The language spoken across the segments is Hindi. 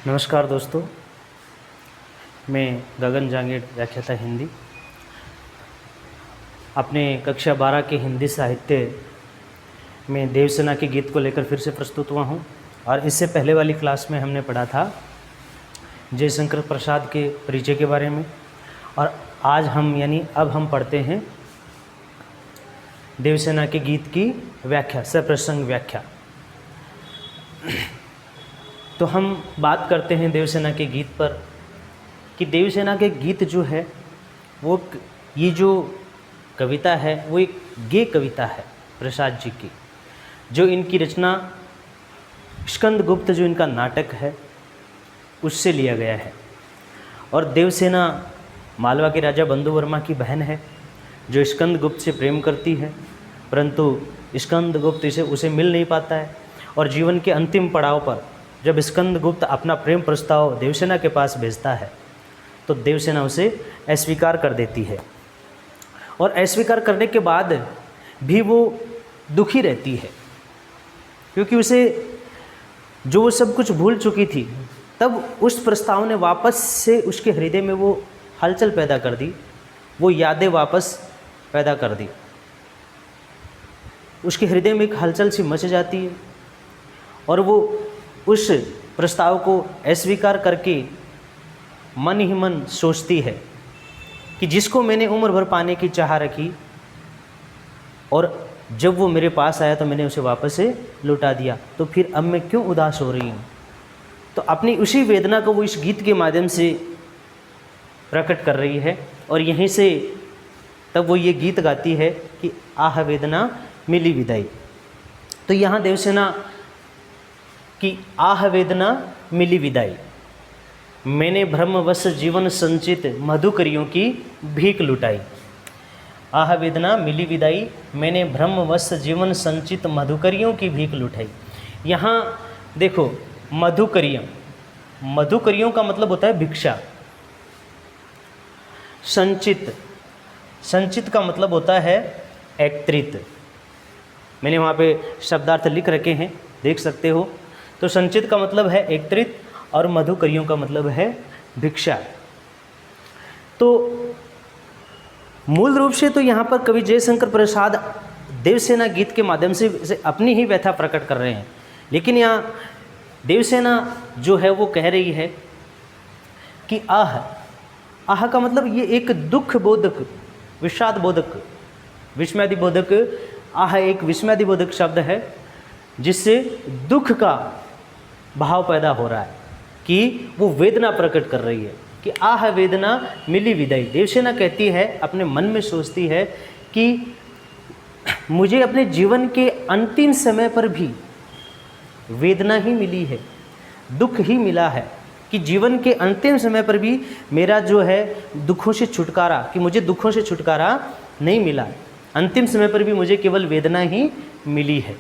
नमस्कार दोस्तों, मैं गगन जांगेड़, व्याख्याता हिंदी, अपने कक्षा 12 के हिंदी साहित्य में देवसेना के गीत को लेकर फिर से प्रस्तुत हुआ हूँ। और इससे पहले वाली क्लास में हमने पढ़ा था जयशंकर प्रसाद के परिचय के बारे में, और आज अब हम पढ़ते हैं देवसेना के गीत की व्याख्या, सप्रसंग व्याख्या। तो हम बात करते हैं देवसेना के गीत पर कि देवसेना के गीत जो है वो, ये जो कविता है वो एक गे कविता है प्रसाद जी की, जो इनकी रचना स्कंदगुप्त जो इनका नाटक है उससे लिया गया है। और देवसेना मालवा के राजा बंधु वर्मा की बहन है जो स्कंदगुप्त से प्रेम करती है, परंतु स्कंदगुप्त उसे मिल नहीं पाता है। और जीवन के अंतिम पड़ाव पर जब स्कंदगुप्त अपना प्रेम प्रस्ताव देवसेना के पास भेजता है तो देवसेना उसे अस्वीकार कर देती है। और अस्वीकार करने के बाद भी वो दुखी रहती है, क्योंकि उसे जो वो सब कुछ भूल चुकी थी, तब उस प्रस्ताव ने वापस से उसके हृदय में वो हलचल पैदा कर दी, वो यादें वापस पैदा कर दी। उसके हृदय में एक हलचल सी मच जाती है और वो उस प्रस्ताव को अस्वीकार करके मन ही मन सोचती है कि जिसको मैंने उम्र भर पाने की चाह रखी और जब वो मेरे पास आया तो मैंने उसे वापस से लौटा दिया, तो फिर अब मैं क्यों उदास हो रही हूँ। तो अपनी उसी वेदना को वो इस गीत के माध्यम से प्रकट कर रही है। और यहीं से तब वो ये गीत गाती है कि आह वेदना मिली विदाई। तो यहाँ देवसेना कि आह वेदना मिली विदाई, मैंने भ्रमवश जीवन संचित मधुकरियों की भीख लुटाई। आह वेदना मिली विदाई, मैंने भ्रमवश जीवन संचित मधुकरियों की भीख लुटाई। यहाँ देखो, मधुकरियों, मधुकरियों का मतलब होता है भिक्षा। संचित, संचित का मतलब होता है एकत्रित। मैंने वहाँ पे शब्दार्थ लिख रखे हैं, देख सकते हो। तो संचित का मतलब है एकत्रित और मधुकरियों का मतलब है भिक्षा। तो मूल रूप से तो यहाँ पर कवि जयशंकर प्रसाद देवसेना गीत के माध्यम से अपनी ही व्यथा प्रकट कर रहे हैं, लेकिन यहाँ देवसेना जो है वो कह रही है कि आह, आह का मतलब ये एक दुख बोधक, विषाद बोधक, विस्मयादि बोधक, आह एक विस्मयादि बोधक शब्द है जिससे दुख का भाव पैदा हो रहा है, कि वो वेदना प्रकट कर रही है कि आह वेदना मिली विदाई। देवसेना कहती है, अपने मन में सोचती है कि मुझे अपने जीवन के अंतिम समय पर भी वेदना ही मिली है, दुख ही मिला है, कि जीवन के अंतिम समय पर भी मेरा जो है दुखों से छुटकारा, कि मुझे दुखों से छुटकारा नहीं मिला, अंतिम समय पर भी मुझे केवल वेदना ही मिली है।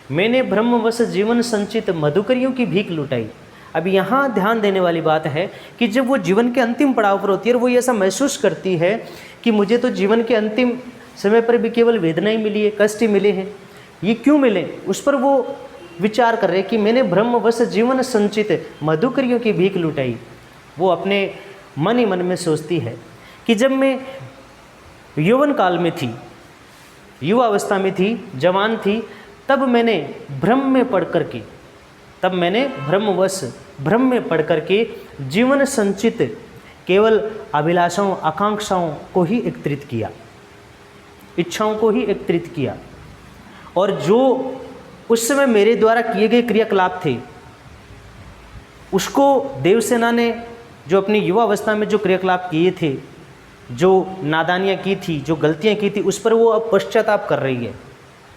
मैंने ब्रह्मवश जीवन संचित मधुकरियों की भीख लुटाई। अब यहाँ ध्यान देने वाली बात है कि जब वो जीवन के अंतिम पड़ाव पर होती है और वो ऐसा महसूस करती है कि मुझे तो जीवन के अंतिम समय पर भी केवल वेदना ही मिली है, कष्ट ही मिले हैं, ये क्यों मिले, उस पर वो विचार कर रहे कि मैंने ब्रह्मवश जीवन संचित मधुकरियों की भीख लुटाई। वो अपने मन ही मन में सोचती है कि जब मैं यौवन काल में थी, युवा अवस्था में थी, जवान थी, तब मैंने भ्रम में पढ़ करके, तब मैंने भ्रमवश भ्रम में पढ़ करके जीवन संचित केवल अभिलाषाओं, आकांक्षाओं को ही एकत्रित किया, इच्छाओं को ही एकत्रित किया। और जो उस समय मेरे द्वारा किए गए क्रियाकलाप थे, उसको देवसेना ने जो अपनी युवा अवस्था में जो क्रियाकलाप किए थे, जो नादानियाँ की थी, जो गलतियाँ की थी, उस पर वो अब पश्चाताप कर रही है।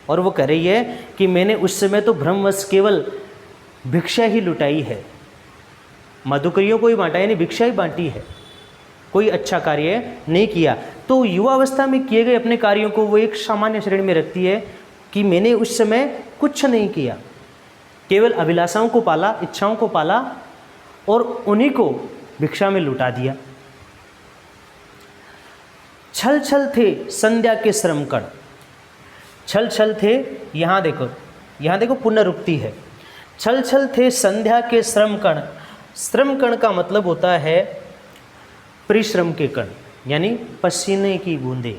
और वो कह रही है कि मैंने उस समय तो भ्रमवश केवल भिक्षा ही लुटाई है, मधुकरियों को ही बांटा, यानी भिक्षा ही बांटी है, कोई अच्छा कार्य नहीं किया। तो युवा अवस्था में किए गए अपने कार्यों को वो एक सामान्य श्रेणी में रखती है कि मैंने उस समय कुछ नहीं किया, केवल अभिलाषाओं को पाला, इच्छाओं को पाला और उन्हीं को भिक्षा में लुटा दिया। छल छल थे संध्या के श्रमकण, छल छल थे, यहाँ देखो पुनरुक्ति है। छल छल थे संध्या के श्रम कण, श्रम कण का मतलब होता है परिश्रम के कण, यानी पसीने की बूंदें।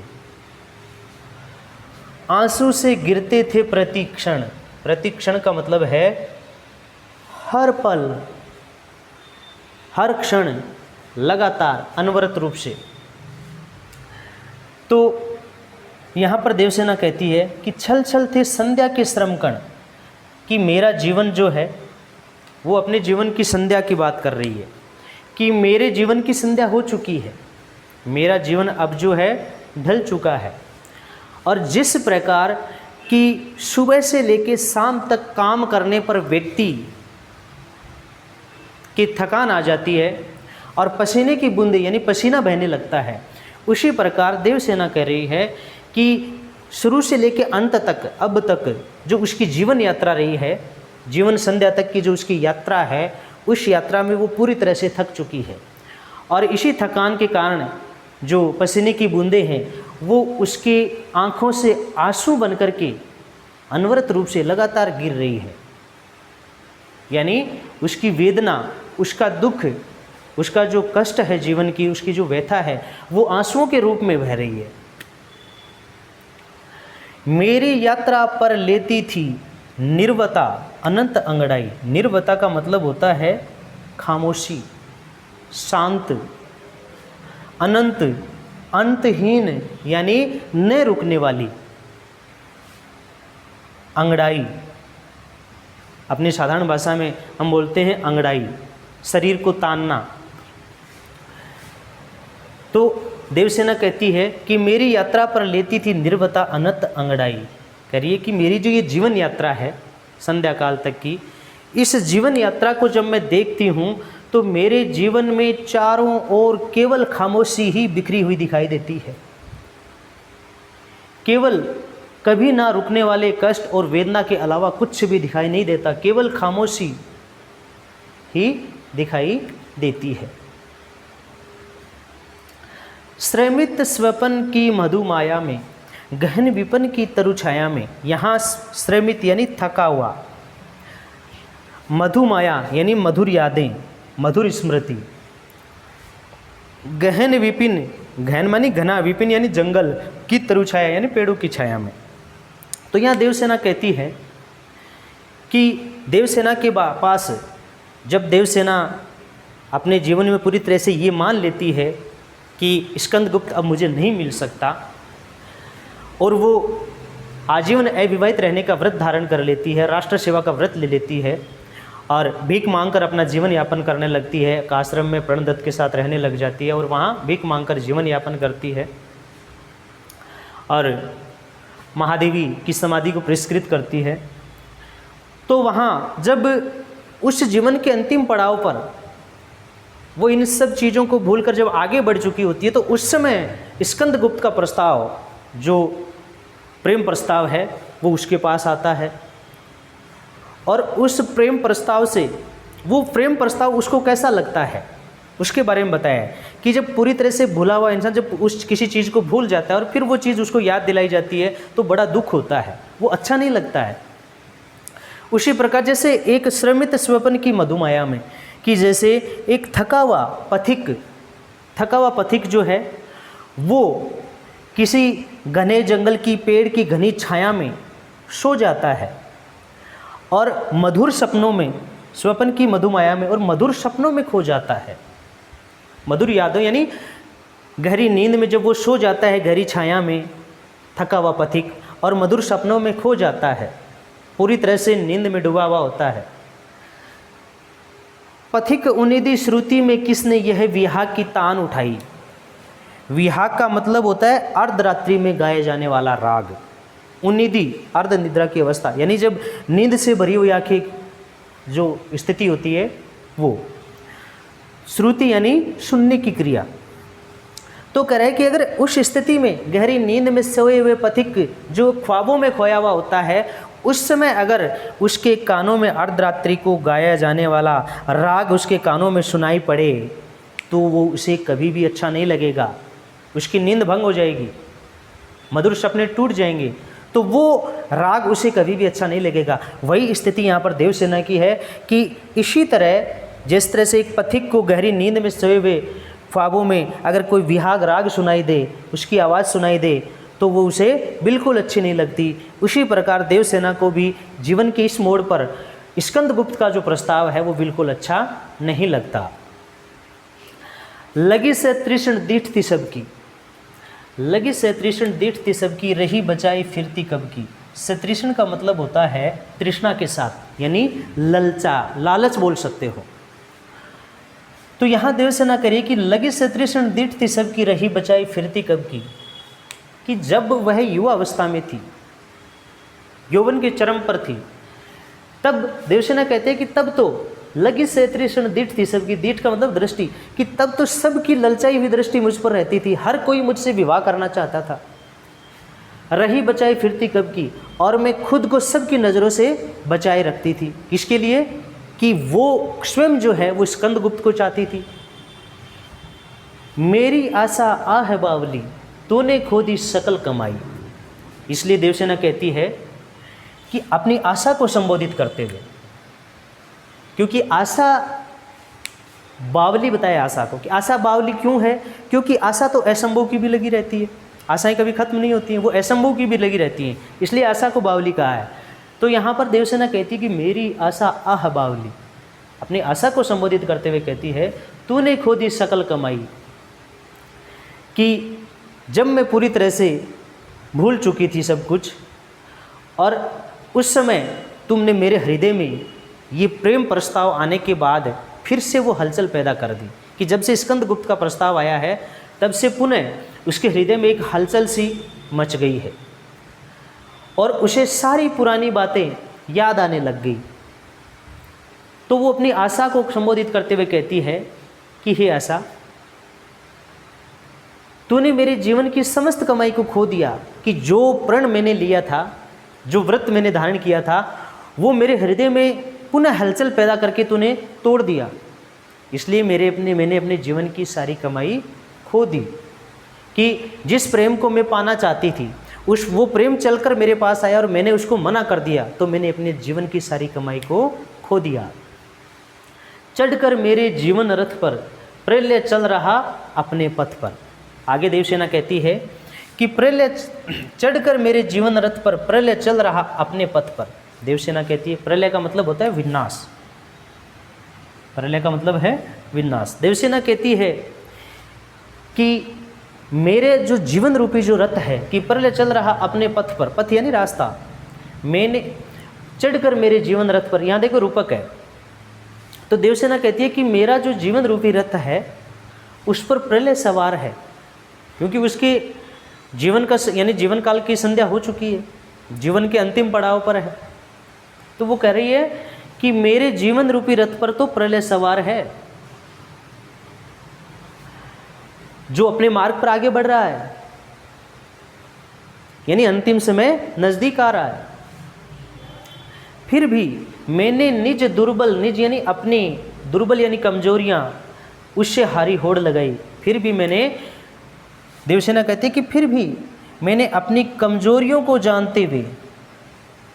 आंसू से गिरते थे प्रतिक्षण, प्रतिक्षण का मतलब है हर पल, हर क्षण, लगातार, अनवरत रूप से। तो यहाँ पर देवसेना कहती है कि छल छल थे संध्या के श्रम कण, कि मेरा जीवन जो है वो अपने जीवन की संध्या की बात कर रही है कि मेरे जीवन की संध्या हो चुकी है, मेरा जीवन अब जो है ढल चुका है। और जिस प्रकार कि सुबह से लेकर शाम तक काम करने पर व्यक्ति की थकान आ जाती है और पसीने की बूंदें यानी पसीना बहने लगता है, उसी प्रकार देवसेना कह रही है कि शुरू से लेकर अंत तक, अब तक जो उसकी जीवन यात्रा रही है, जीवन संध्या तक की जो उसकी यात्रा है, उस यात्रा में वो पूरी तरह से थक चुकी है। और इसी थकान के कारण जो पसीने की बूंदें हैं वो उसकी आँखों से आंसू बन कर के अनवरत रूप से लगातार गिर रही है। यानी उसकी वेदना, उसका दुख, उसका जो कष्ट है जीवन की, उसकी जो व्यथा है, वो आंसुओं के रूप में बह रही है। मेरी यात्रा पर लेती थी निर्वता अनंत अंगड़ाई। निर्वता का मतलब होता है खामोशी, शांत, अनंत, अंतहीन, यानी न रुकने वाली। अंगड़ाई अपनी साधारण भाषा में हम बोलते हैं अंगड़ाई, शरीर को तानना। तो देवसेना कहती है कि मेरी यात्रा पर लेती थी निर्वता अनंत अंगड़ाई। कह रही है कि मेरी जो ये जीवन यात्रा है संध्या काल तक की, इस जीवन यात्रा को जब मैं देखती हूँ तो मेरे जीवन में चारों ओर केवल खामोशी ही बिखरी हुई दिखाई देती है। केवल कभी ना रुकने वाले कष्ट और वेदना के अलावा कुछ भी दिखाई नहीं देता, केवल खामोशी ही दिखाई देती है। श्रमित स्वपन की मधुमाया में, गहन विपन की तरु छाया में। यहाँ श्रमित यानी थका हुआ, मधुमाया यानी मधुर यादें, मधुर स्मृति, गहन विपिन, गहन मानी घना, विपिन यानी जंगल, की तरु छाया यानी पेड़ों की छाया में। तो यहाँ देवसेना कहती है कि देवसेना के पास जब देवसेना अपने जीवन में पूरी तरह से ये मान लेती है कि स्कंदगुप्त अब मुझे नहीं मिल सकता, और वो आजीवन अविवाहित रहने का व्रत धारण कर लेती है, राष्ट्र सेवा का व्रत ले लेती है और भीख मांगकर अपना जीवन यापन करने लगती है। एक आश्रम में प्रणदत्त के साथ रहने लग जाती है और वहाँ भीख मांगकर जीवन यापन करती है और महादेवी की समाधि को पुरस्कृत करती है। तो वहाँ जब उस जीवन के अंतिम पड़ाव पर वो इन सब चीज़ों को भूलकर जब आगे बढ़ चुकी होती है, तो उस समय स्कंदगुप्त का प्रस्ताव, जो प्रेम प्रस्ताव है, वो उसके पास आता है और उस प्रेम प्रस्ताव से, वो प्रेम प्रस्ताव उसको कैसा लगता है उसके बारे में बताया है कि जब पूरी तरह से भूला हुआ इंसान जब उस किसी चीज़ को भूल जाता है और फिर वो चीज़ उसको याद दिलाई जाती है तो बड़ा दुख होता है, वो अच्छा नहीं लगता है। उसी प्रकार जैसे एक श्रमित स्वपन की मधुमाया में, कि जैसे एक थका हुआ पथिक जो है वो किसी घने जंगल की पेड़ की घनी छाया में सो जाता है और मधुर सपनों में, स्वपन की मधुमाया में और मधुर सपनों में खो जाता है। मधुर यादों यानी गहरी नींद में जब वो सो जाता है, गहरी छाया में थका हुआ पथिक, और मधुर सपनों में खो जाता है, पूरी तरह से नींद में डूबा हुआ होता है। पथिक उन्निधि श्रुति में किसने यह विहाग की तान उठाई। विहाग का मतलब होता है अर्धरात्रि में गाए जाने वाला राग। उन्निधि अर्ध निद्रा की अवस्था, यानी जब नींद से भरी हुई आंखें जो स्थिति होती है वो। श्रुति यानी सुनने की क्रिया। तो कह रहे हैं कि अगर उस स्थिति में गहरी नींद में सोए हुए पथिक जो ख्वाबों में खोया हुआ होता है, उस समय अगर उसके कानों में अर्धरात्रि को गाया जाने वाला राग उसके कानों में सुनाई पड़े तो वो उसे कभी भी अच्छा नहीं लगेगा, उसकी नींद भंग हो जाएगी, मधुर सपने टूट जाएंगे, तो वो राग उसे कभी भी अच्छा नहीं लगेगा। वही स्थिति यहाँ पर देवसेना की है कि इसी तरह जिस तरह से एक पथिक को गहरी नींद में सोए हुए ख्वाबों में अगर कोई विहाग राग सुनाई दे, उसकी आवाज़ सुनाई दे, तो वो उसे बिल्कुल अच्छी नहीं लगती। उसी प्रकार देवसेना को भी जीवन के इस मोड़ पर स्कंदगुप्त का जो प्रस्ताव है वो बिल्कुल अच्छा नहीं लगता। लगी से तृष्ण दीठ थी सबकी, लगी से तृष्ण दीठ थी सबकी, रही बचाई फिरती कब की। से तृष्ण का मतलब होता है तृष्णा के साथ, यानी ललचा, लालच बोल सकते हो। तो यहाँ देवसेना करिए कि लगी से तृष्ण दीठ थी सबकी, रही बचाई फिरती कब की, कि जब वह युवा अवस्था में थी, यौवन के चरम पर थी, तब देवसेना कहते हैं कि तब तो लगी से तृष्ण दीठ थी सबकी, दीठ का मतलब दृष्टि, कि तब तो सबकी ललचाई हुई दृष्टि मुझ पर रहती थी, हर कोई मुझसे विवाह करना चाहता था। रही बचाई फिरती कब की, और मैं खुद को सबकी नज़रों से बचाए रखती थी। किसके लिए? कि वो स्वयं जो है वो स्कंदगुप्त को चाहती थी। मेरी आशा आह बावली, तूने खो दी सकल कमाई। इसलिए देवसेना कहती है कि अपनी आशा को संबोधित करते हुए, क्योंकि आशा बावली बताया आशा को, कि आशा बावली क्यों है? क्योंकि आशा तो असंभव की भी लगी रहती है, आशाएं कभी खत्म नहीं होती हैं, वो असंभव की भी लगी रहती हैं, इसलिए आशा को बावली कहा है। तो यहाँ पर देवसेना कहती है कि मेरी आशा आह बावली, अपनी आशा को संबोधित करते हुए कहती है, तूने खो दी सकल कमाई, कि जब मैं पूरी तरह से भूल चुकी थी सब कुछ, और उस समय तुमने मेरे हृदय में ये प्रेम प्रस्ताव आने के बाद फिर से वो हलचल पैदा कर दी, कि जब से स्कंदगुप्त का प्रस्ताव आया है तब से पुनः उसके हृदय में एक हलचल सी मच गई है, और उसे सारी पुरानी बातें याद आने लग गई। तो वो अपनी आशा को संबोधित करते हुए कहती है कि हे आशा, तूने मेरे जीवन की समस्त कमाई को खो दिया, कि जो प्रण मैंने लिया था, जो व्रत मैंने धारण किया था, वो मेरे हृदय में पुनः हलचल पैदा करके तूने तोड़ दिया। इसलिए मैंने अपने जीवन की सारी कमाई खो दी, कि जिस प्रेम को मैं पाना चाहती थी वो प्रेम चलकर मेरे पास आया और मैंने उसको मना कर दिया, तो मैंने अपने जीवन की सारी कमाई को खो दिया। चढ़कर मेरे जीवन रथ पर प्रलय चल रहा अपने पथ पर। आगे देवसेना कहती है कि प्रलय चढ़कर मेरे जीवन रथ पर प्रलय चल रहा अपने पथ पर। देवसेना कहती है प्रलय का मतलब होता है विनाश, प्रलय का मतलब है विनाश। देवसेना कहती है कि मेरे जो जीवन रूपी जो रथ है, कि प्रलय चल रहा अपने पथ पर, पथ यानी रास्ता, मैंने चढ़कर मेरे जीवन रथ पर, यहाँ देखो रूपक है, तो देवसेना कहती है कि मेरा जो जीवन रूपी रथ है उस पर प्रलय सवार है, क्योंकि उसके जीवन का यानी जीवन काल की संध्या हो चुकी है, जीवन के अंतिम पड़ाव पर है। तो वो कह रही है कि मेरे जीवन रूपी रथ पर तो प्रलय सवार है, जो अपने मार्ग पर आगे बढ़ रहा है, यानी अंतिम समय नजदीक आ रहा है। फिर भी मैंने निज दुर्बल, निज यानी अपनी, दुर्बल यानी कमजोरियां, उससे हारी होड़ लगाई। फिर भी मैंने, देवसेना कहती है कि फिर भी मैंने अपनी कमजोरियों को जानते हुए,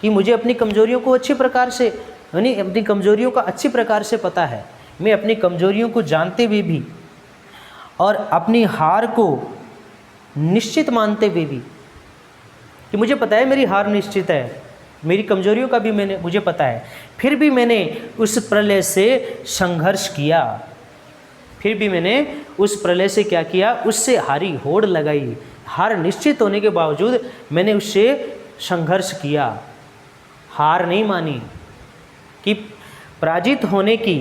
कि मुझे अपनी कमजोरियों को अच्छी प्रकार से, यानी अपनी कमजोरियों का अच्छी प्रकार से पता है, मैं अपनी कमजोरियों को जानते हुए भी और अपनी हार को निश्चित मानते हुए भी, कि मुझे पता है मेरी हार निश्चित है, मेरी कमजोरियों का भी मुझे पता है, फिर भी मैंने उस प्रलय से संघर्ष किया, फिर भी मैंने उस प्रलय से क्या किया, उससे हारी होड़ लगाई। हार निश्चित होने के बावजूद मैंने उससे संघर्ष किया, हार नहीं मानी, कि पराजित होने की,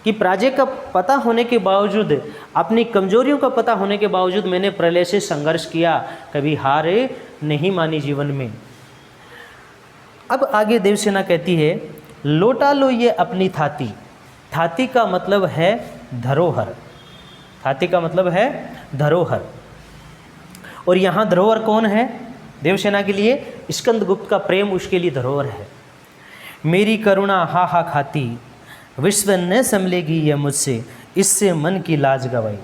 कि पराजय का पता होने के बावजूद, अपनी कमजोरियों का पता होने के बावजूद मैंने प्रलय से संघर्ष किया, कभी हार नहीं मानी जीवन में। अब आगे देवसेना कहती है, लौटा लो ये अपनी थाती। थाती का मतलब है धरोहर, थाती का मतलब है धरोहर। और यहाँ धरोहर कौन है देवसेना के लिए? स्कंदगुप्त का प्रेम उसके लिए धरोहर है। मेरी करुणा हा हा खाती, विश्व न संभलेगी ये मुझसे, इससे मन की लाज गवाई।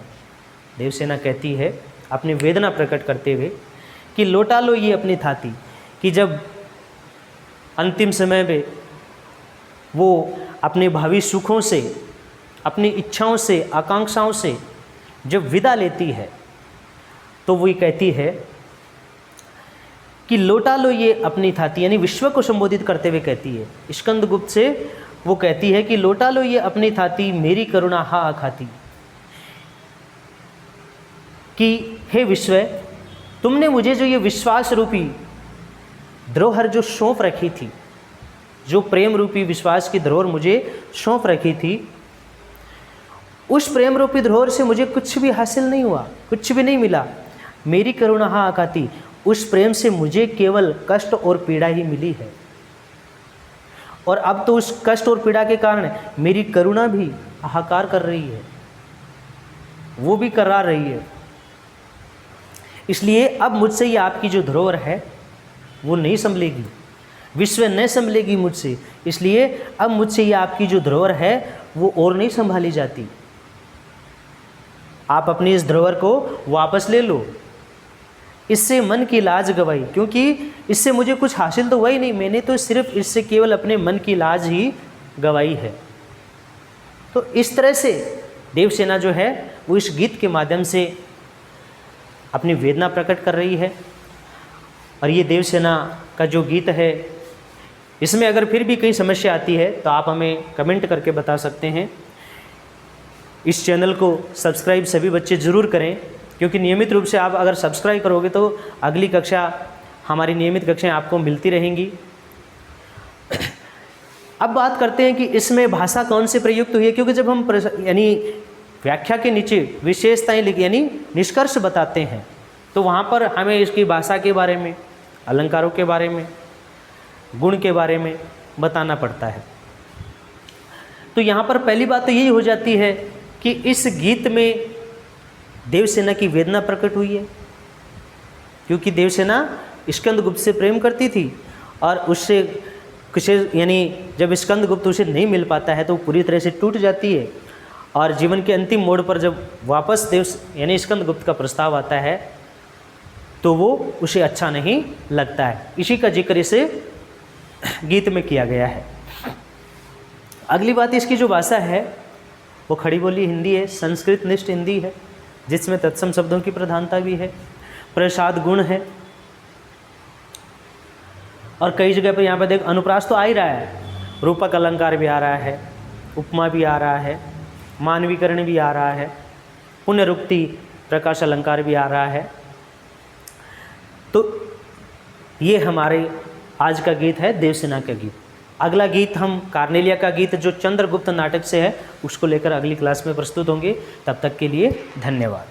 देवसेना कहती है अपनी वेदना प्रकट करते हुए कि लौटा लो ये अपनी थाती, कि जब अंतिम समय में वो अपने भावी सुखों से अपनी इच्छाओं से, आकांक्षाओं से जब विदा लेती है तो वो ये कहती है कि लौटा लो ये अपनी थाती, यानी विश्व को संबोधित करते हुए कहती है, स्कंदगुप्त से वो कहती है कि लौटा लो ये अपनी थाती, मेरी करुणा हा खाती, कि हे विश्व, तुमने मुझे जो ये विश्वास रूपी धरोहर जो सौंप रखी थी, जो प्रेम रूपी विश्वास की धरोहर मुझे सौंप रखी थी, उस प्रेम रूपी धरोहर से मुझे कुछ भी हासिल नहीं हुआ, कुछ भी नहीं मिला। मेरी करुणा हा आकाती, उस प्रेम से मुझे केवल कष्ट और पीड़ा ही मिली है। और अब तो उस कष्ट और पीड़ा के कारण मेरी करुणा भी हाहाकार कर रही है, वो भी करा रही है। इसलिए अब मुझसे ये आपकी जो धरोहर है वो नहीं संभलेगी, विश्व न संभलेगी मुझसे। इसलिए अब मुझसे ये आपकी जो धरोहर है वो और नहीं संभाली जाती। आप अपनी इस धरोहर को वापस ले लो, इससे मन की लाज गवाई, क्योंकि इससे मुझे कुछ हासिल तो हुआ ही नहीं, मैंने तो सिर्फ इससे केवल अपने मन की लाज ही गवाई है। तो इस तरह से देवसेना जो है वो इस गीत के माध्यम से अपनी वेदना प्रकट कर रही है। और ये देवसेना का जो गीत है, इसमें अगर फिर भी कहीं समस्या आती है तो आप हमें कमेंट करके बता सकते हैं। इस चैनल को सब्सक्राइब सभी बच्चे ज़रूर करें, क्योंकि नियमित रूप से आप अगर सब्सक्राइब करोगे तो अगली कक्षा, हमारी नियमित कक्षाएं आपको मिलती रहेंगी। अब बात करते हैं कि इसमें भाषा कौन से प्रयुक्त हुई है, क्योंकि जब हम यानी व्याख्या के नीचे विशेषताएं लिखी यानी निष्कर्ष बताते हैं तो वहाँ पर हमें इसकी भाषा के बारे में, अलंकारों के बारे में, गुण के बारे में बताना पड़ता है। तो यहाँ पर पहली बात तो यही हो जाती है कि इस गीत में देवसेना की वेदना प्रकट हुई है, क्योंकि देवसेना स्कंदगुप्त से प्रेम करती थी और उससे कुछ यानी जब स्कंदगुप्त उसे नहीं मिल पाता है तो पूरी तरह से टूट जाती है। और जीवन के अंतिम मोड़ पर जब वापस यानी स्कंदगुप्त का प्रस्ताव आता है तो वो उसे अच्छा नहीं लगता है। इसी का जिक्र इसे गीत में किया गया है। अगली बात, इसकी जो भाषा है वो खड़ी बोली हिंदी है, संस्कृत निष्ठ हिंदी है, जिसमें तत्सम शब्दों की प्रधानता भी है, प्रसाद गुण है। और कई जगह पर यहाँ पर देख अनुप्रास तो आ ही रहा है, रूपक अलंकार भी आ रहा है, उपमा भी आ रहा है, मानवीकरण भी आ रहा है, पुनरुक्ति प्रकाश अलंकार भी आ रहा है। तो ये हमारे आज का गीत है देवसेना का गीत। अगला गीत हम कार्नेलिया का गीत जो चंद्रगुप्त नाटक से है उसको लेकर अगली क्लास में प्रस्तुत होंगे। तब तक के लिए धन्यवाद।